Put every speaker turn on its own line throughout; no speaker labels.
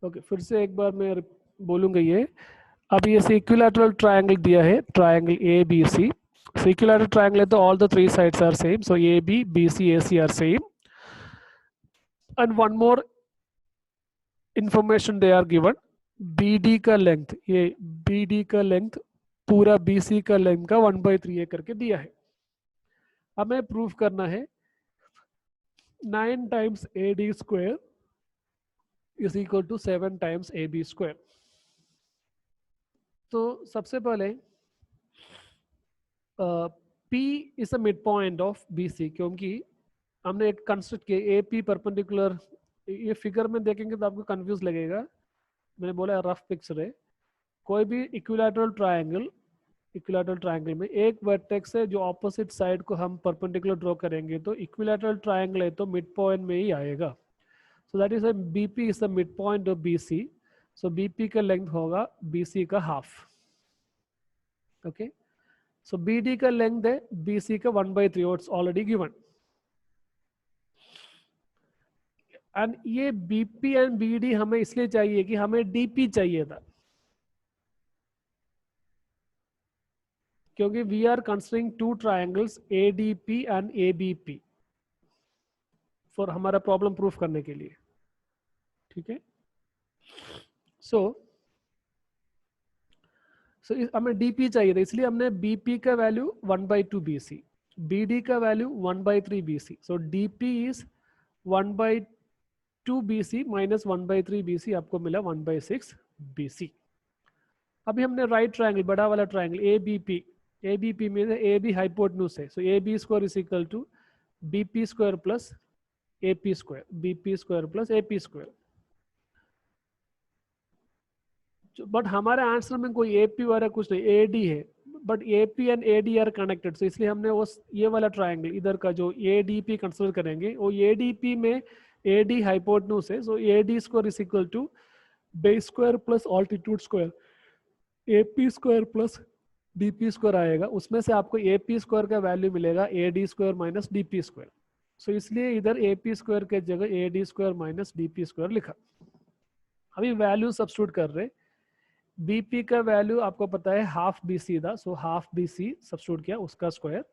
Okay, फिर से एक बार मैं बोलूँगा ये। अब ये से इक्विलैटरल ट्रायंगल दिया है, triangle A B C. So equilateral triangle है तो all the three sides are same. So AB, BC, AC are same. And one more information they are given. BD का लेंथ, ये BD का length पूरा BC का length का 1/3 करके दिया है। हमें प्रूफ करना है 9 times AD square is equal to 7 times AB square. तो सबसे पहले P is the midpoint of BC, क्योंकि हमने एक कंस्ट्रक्ट किया AP परपेंडिकुलर। ये फिगर में देखेंगे तो आपको कंफ्यूज लगेगा, मैंने बोला रफ पिक्चर है। कोई भी इक्विलैटरल ट्रायंगल में एक वर्टेक्स है जो ऑपोजिट साइड को हम परपेंडिकुलर ड्रॉ करेंगे, तो इक्विलैटरल ट्रायंगल है तो मिड पॉइंट में ही आएगा। So that is BP is the mid point of BC. So BP का लेंथ होगा बीसी का हाफ। ओके, सो बीडी का लेंथ है बीसी का 1/3, इट्स ऑलरेडी गिवन। एंड ये बीपी एंड बीडी हमें इसलिए चाहिए कि हमें डीपी चाहिए था, क्योंकि we are considering two triangles ADP and ABP for हमारा प्रॉब्लम प्रूफ करने के लिए। ठीक है, सो हमें डीपी चाहिए था, इसलिए हमने बीपी का वैल्यू 1/2 बीसी, बीडी का value 1/3 BC. So DP is 1/2 BC minus 1/3 BC, आपको मिला 1/6 बीसी। अभी हमने राइट ट्रायंगल, बड़ा वाला ट्रायंगल एबीपी में ए बी हाइपोटेन्यूज है। So A B square is equal to BP square plus AP square, BP square plus AP square. But हमारे answer में कोई एपी वाला कुछ नहीं, एडी है, but AP and AD are connected. So इसलिए हमने वो ये वाला ट्रायंगल इधर का जो एडीपी कंसिडर करेंगे, वो एडीपी में एडी हाइपोटेन्यूज है। So AD square is equal to base square plus altitude square, AP square plus DP square आएगा, उसमें से आपको एपी स्क्वायर का वैल्यू मिलेगा AD square minus DP square. So इसलिए इधर एपी स्क्वायर के जगह AD square minus DP square लिखा। अभी वैल्यू सब्स्टिट्यूट कर रहे, बीपी का वैल्यू आपको पता है हाफ बीसी था, सो हाफ बीसी सब्स्टिट्यूट किया, उसका स्क्वायर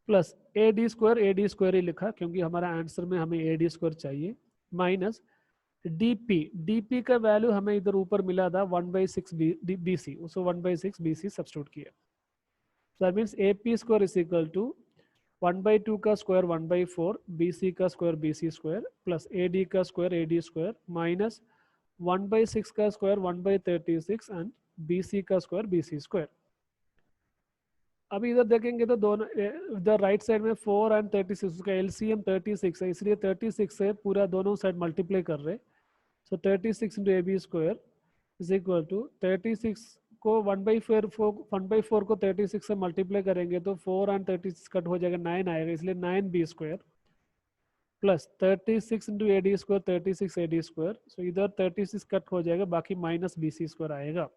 प्लस एडी स्क्वायर ही लिखा क्योंकि हमारा आंसर में हमें एडी स्क्वायर चाहिए, माइनस डीपी का वैल्यू हमें इधर ऊपर मिला था 1/6 बीसी, उसको 1/6 बीसी सब्स्टिट्यूट किया। So that means AP square is equal to 1/2 का स्क्वायर 1/4, BC का square BC square plus AD का स्क्वायर AD स्क्वायर माइनस 1/6 का स्क्वायर 1/36 एंड BC का स्क्वायर BC स्क्वायर। अभी इधर देखेंगे तो दोनों इधर राइट साइड में 4 एंड 36, उसका एलसीएम 36 है, इसलिए 36 से पूरा दोनों साइड मल्टीप्लाई कर रहे। So 36 into AB square is equal to 36 को 1/4 को 36 से मल्टीप्लाई करेंगे तो 4 एंड 36 कट हो जाएगा, 9 आएगा, इसलिए 9B square plus 36 into AD square 36 AD square. So इधर 36 कट हो जाएगा, बाकी माइनस BC स्क्वायर आएगा।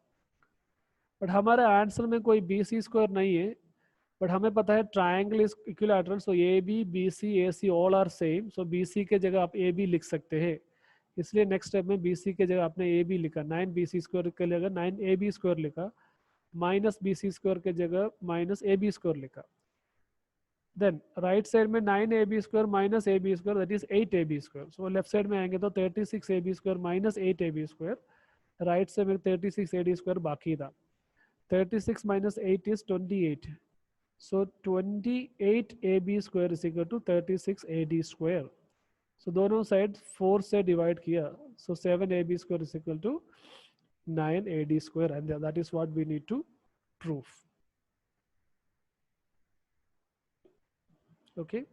बट हमारे आंसर में कोई BC स्क्वायर नहीं है, बट हमें पता है triangle is equilateral, so AB BC AC all are same. So BC के जगह आप AB लिख सकते हैं, इसलिए नेक्स्ट स्टेप में BC के जगह आपने AB लिखा, 9BC स्क्वायर के जगह 9AB स्क्वायर लिखा, माइनस BC स्क्वायर के जगह माइनस AB स्क्वायर लिखा। देन राइट साइड में 9AB square minus AB square that is 8AB square. So left side में आएंगे तो 36AB square minus 8AB square, right से में 36 AD स्क्वायर बाकी था। 36 minus 8 is 28, so 28 AB square is equal to 36 AD square. So दोनों side 4 से divide किया, so 7 AB square is equal to 9 AD square, and that is what we need to prove. Okay, is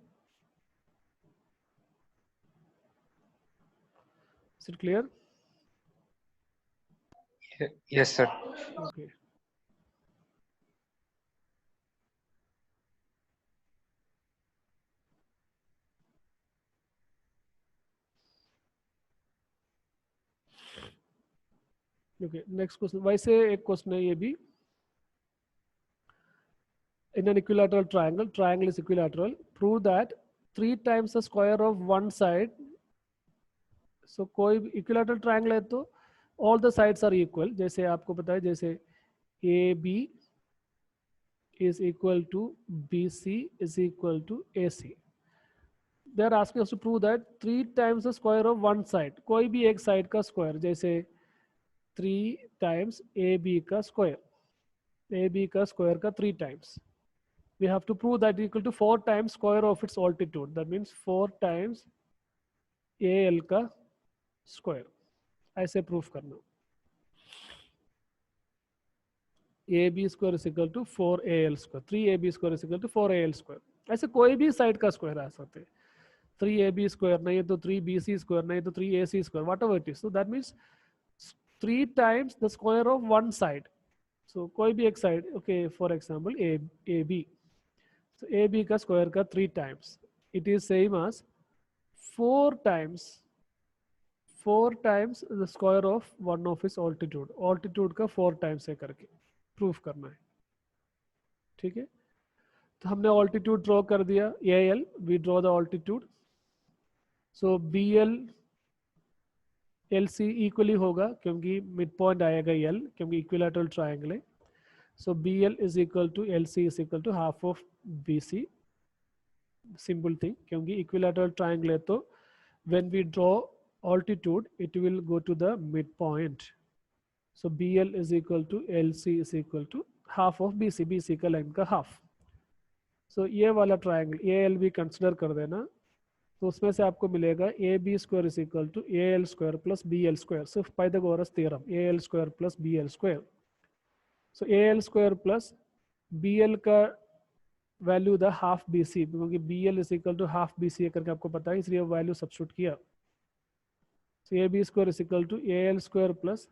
it clear?
Yes, sir.
Okay, okay, next question. वैसे एक question है ये भी, in an equilateral triangle is equilateral, prove that 3 times the square of one side सो कोई equilateral triangle है तो all the sides are equal, जैसे आपको पता है जैसे A B is equal to BC is equal to AC. They are asking us to prove that 3 times the square of one side, कोई भी एक साइड का स्क्वायर, जैसे 3 times AB का स्क्वायर, AB का स्क्वायर का 3 times. We have to prove that equal to 4 times square of its altitude. That means 4 times AL का square, ऐसे प्रूफ करना. AB square is equal to 4AL square, 3AB square is equal to 4AL square. ऐसे कोई भी side का square आ सकते हैं. 3AB square नहीं तो 3BC square नहीं तो 3AC square, whatever it is. So that means 3 times the square of one side. So कोई भी एक side, okay, for example AB. So AB का square का 3 times. It is same as 4 times the square of one of its altitude. Altitude का 4 times है करके proof करना है. ठीक है, तो हमने altitude draw कर दिया. AL, we draw the altitude. So B L L C equally होगा क्योंकि मिड पॉइंट आएगा एल, क्योंकि इक्विलैटरल ट्रायंगल है. So B L is equal to L C is equal to half of B C. Simple thing, क्योंकि equilateral triangle है तो when we draw altitude it will go to the mid point. So B L is equal to L C is equal to half of B C, B सी का line का half. So ये वाला triangle A L भी consider कर देना, तो उसमें से आपको मिलेगा A B square is equal to A L square plus B L square. सिर्फ Pythagoras theorem, A L square plus B L square. So A L square plus B L का value the half B C, क्योंकि B L is equal to half B C करके आपको पता है, इसलिए value substitute किया. So A B square is equal to A L square plus,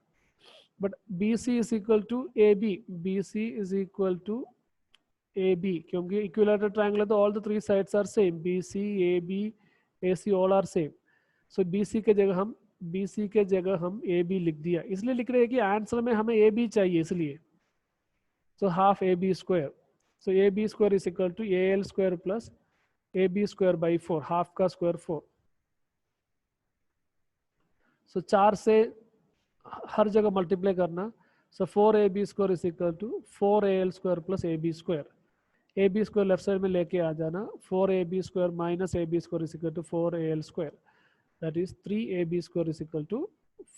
but B C is equal to A B, B C is equal to A B, क्योंकि equilateral triangle है तो all the 3 sides are same, B C A B AC all are same. So BC के जगह हम AB लिख दिया, इसलिए लिख रहे हैं कि आंसर में हमें AB चाहिए, इसलिए. So half AB square. So AB square is equal to AL square plus AB square by 4, half का square 4. So 4 से हर जगह मल्टीप्लाई करना. So 4AB square is equal to 4AL square plus AB square. AB square left side में लेके आ जाना. 4AB square minus AB square is equal to 4AL square, that is 3AB square is equal to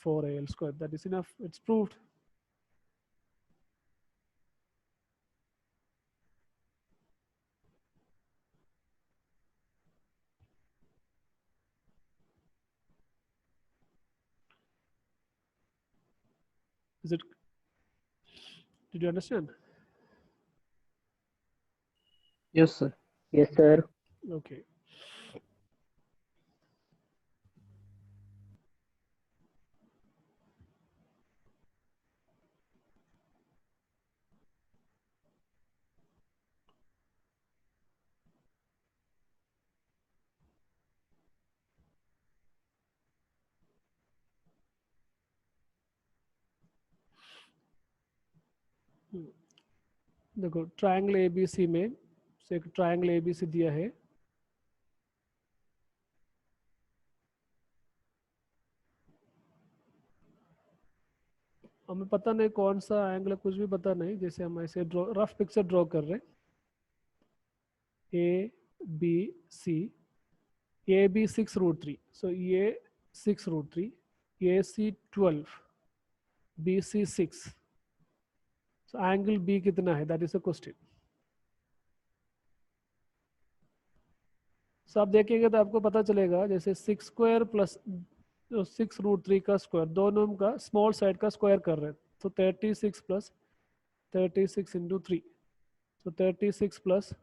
4AL square. That is enough, it's proved. Is it, did you understand?
Yes, sir.
Yes, sir.
Okay. देखो triangle ABC में से एक triangle ABC दिया है. हमें पता नहीं कौन सा एंगल, कुछ भी पता नहीं, जैसे हम ऐसे ड्रॉ, रफ पिक्चर ड्रॉ कर रहे हैं. ए B C, A B 6√3, so ये 6√3, A C 12, B C 6. So angle B कितना है, that is a question. So आप देखेंगे तो आपको पता चलेगा, जैसे 6 स्क्वायर प्लस 6√3 का स्क्वायर, दोनों का स्मॉल साइड का स्क्वायर कर रहे हैं. तो 36 plus 36 into 3, so 36 plus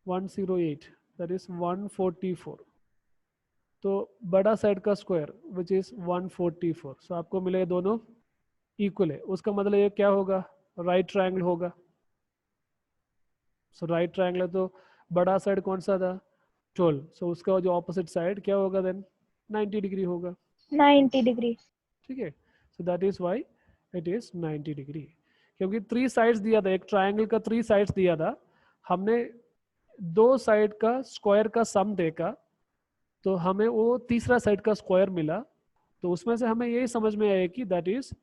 108, that is 144. तो बड़ा साइड का स्क्वायर विच इज 144. सो आपको मिले दोनों इक्वल है, उसका मतलब ये क्या होगा, राइट ट्रायंगल होगा. सो राइट ट्रायंगल है तो बड़ा साइड कौन सा था, 12. सो उसका जो ऑपोजिट साइड क्या होगा देन, 90 डिग्री होगा.
90 डिग्री.
ठीक है, सो that is why it is 90 degree, क्योंकि 3 साइड्स दिया था, एक ट्रायंगल का 3 साइड्स दिया था. हमने 2 साइड का स्क्वायर का सम देखा, तो हमें वो तीसरा साइड का स्क्वायर मिला, तो उसमें से हमें यही समझ में आया कि that is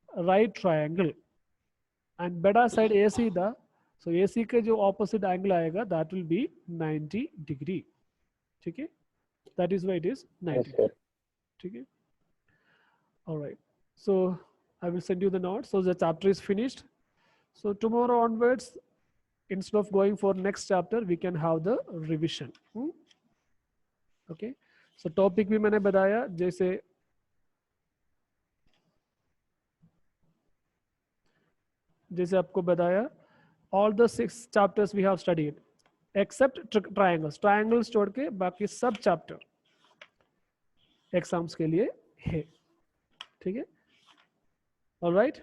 right triangle and बड़ा साइड ए सी था, सो ए सी के जो ऑपोजिट एंगल आएगा दैट विल बी 90 डिग्री. ठीक है, that is why it is 90. ठीक है, alright. So I will send you the notes. So the chapter is finished. So tomorrow onwards, instead of going for next chapter, we can have the revision. Okay. So topic भी मैंने बताया, जैसे आपको बताया, all the 6 chapters we have studied except triangles. Triangles छोड़ के बाकी सब chapter एग्जाम्स के लिए है. ठीक है, all right.